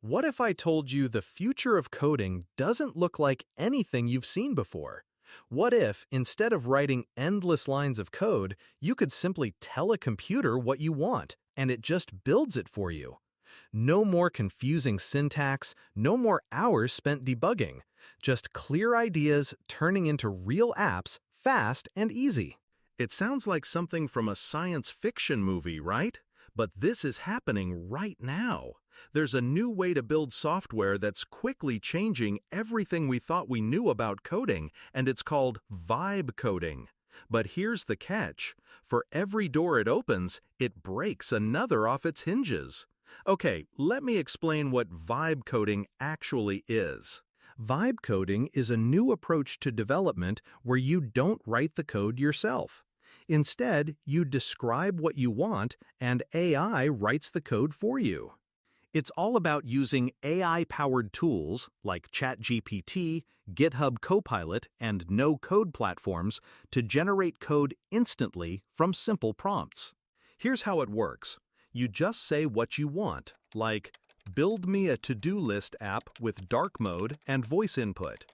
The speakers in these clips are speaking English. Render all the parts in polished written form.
What if I told you the future of coding doesn't look like anything you've seen before? What if, instead of writing endless lines of code, you could simply tell a computer what you want, and it just builds it for you? No more confusing syntax, no more hours spent debugging, just clear ideas turning into real apps fast and easy. It sounds like something from a science fiction movie, right? But this is happening right now. There's a new way to build software that's quickly changing everything we thought we knew about coding, and it's called vibe coding. But here's the catch. For every door it opens, it breaks another off its hinges. Okay, let me explain what vibe coding actually is. Vibe coding is a new approach to development where you don't write the code yourself. Instead, you describe what you want, and AI writes the code for you. It's all about using AI-powered tools like ChatGPT, GitHub Copilot, and no-code platforms to generate code instantly from simple prompts. Here's how it works. You just say what you want, like, "Build me a to-do list app with dark mode and voice input."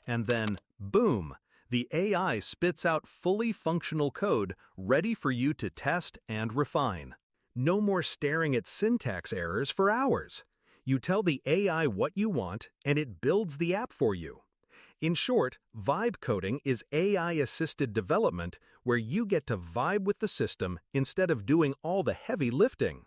And then, boom, the AI spits out fully functional code ready for you to test and refine. No more staring at syntax errors for hours. You tell the AI what you want, and it builds the app for you. In short, vibe coding is AI-assisted development where you get to vibe with the system instead of doing all the heavy lifting.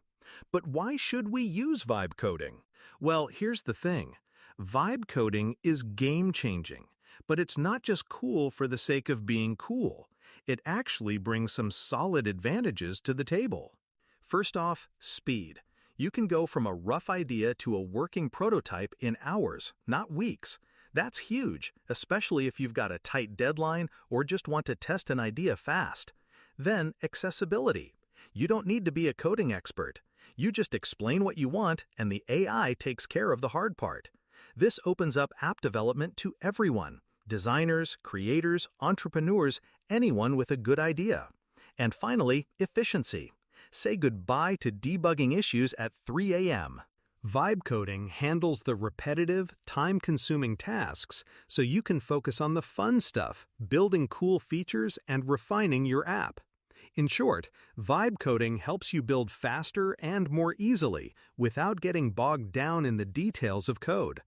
But why should we use vibe coding? Well, here's the thing. Vibe coding is game-changing, but it's not just cool for the sake of being cool. It actually brings some solid advantages to the table. First off, speed. You can go from a rough idea to a working prototype in hours, not weeks. That's huge, especially if you've got a tight deadline or just want to test an idea fast. Then, accessibility. You don't need to be a coding expert. You just explain what you want, and the AI takes care of the hard part. This opens up app development to everyone: designers, creators, entrepreneurs, anyone with a good idea. And finally, efficiency. Say goodbye to debugging issues at 3 a.m. Vibe coding handles the repetitive, time-consuming tasks so you can focus on the fun stuff, building cool features and refining your app. In short, vibe coding helps you build faster and more easily without getting bogged down in the details of code.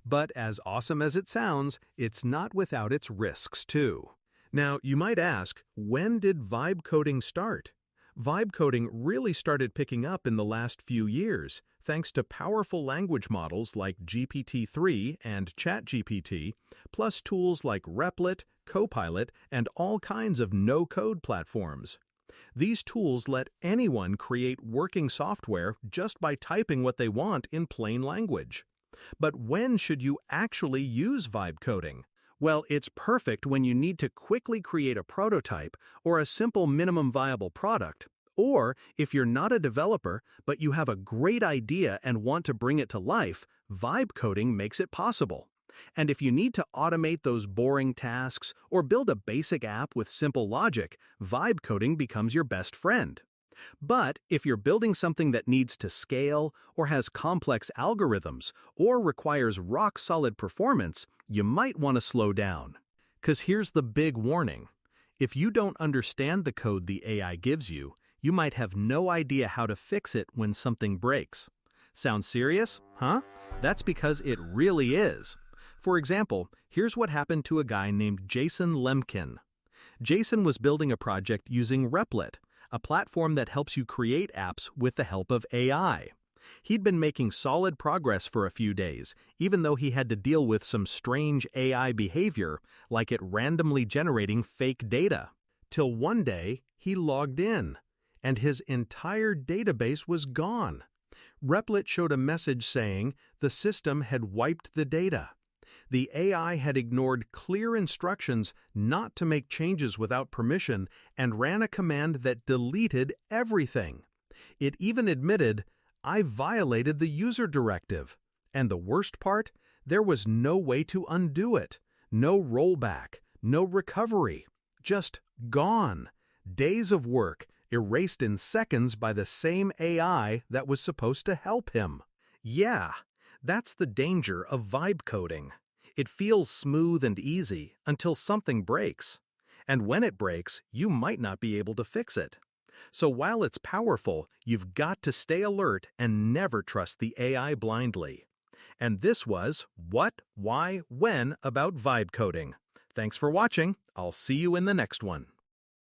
But as awesome as it sounds, it's not without its risks too. Now, you might ask, when did vibe coding start? Vibe coding really started picking up in the last few years, thanks to powerful language models like GPT-3 and ChatGPT, plus tools like Replit, Copilot, and all kinds of no-code platforms. These tools let anyone create working software just by typing what they want in plain language. But when should you actually use vibe coding? Well, it's perfect when you need to quickly create a prototype or a simple minimum viable product, or if you're not a developer but you have a great idea and want to bring it to life, vibe coding makes it possible. And if you need to automate those boring tasks or build a basic app with simple logic, vibe coding becomes your best friend. But if you're building something that needs to scale or has complex algorithms or requires rock-solid performance, you might want to slow down. 'Cause here's the big warning. If you don't understand the code the AI gives you, you might have no idea how to fix it when something breaks. Sounds serious? Huh? That's because it really is. For example, here's what happened to a guy named Jason Lemkin. Jason was building a project using Replit, a platform that helps you create apps with the help of AI. He'd been making solid progress for a few days, even though he had to deal with some strange AI behavior, like it randomly generating fake data. Till one day, he logged in, and his entire database was gone. Replit showed a message saying the system had wiped the data. The AI had ignored clear instructions not to make changes without permission and ran a command that deleted everything. It even admitted, "I violated the user directive." And the worst part? There was no way to undo it. No rollback, no recovery. Just gone. Days of work, erased in seconds by the same AI that was supposed to help him. Yeah. That's the danger of vibe coding. It feels smooth and easy until something breaks. And when it breaks, you might not be able to fix it. So while it's powerful, you've got to stay alert and never trust the AI blindly. And this was What, Why, When about vibe coding. Thanks for watching. I'll see you in the next one.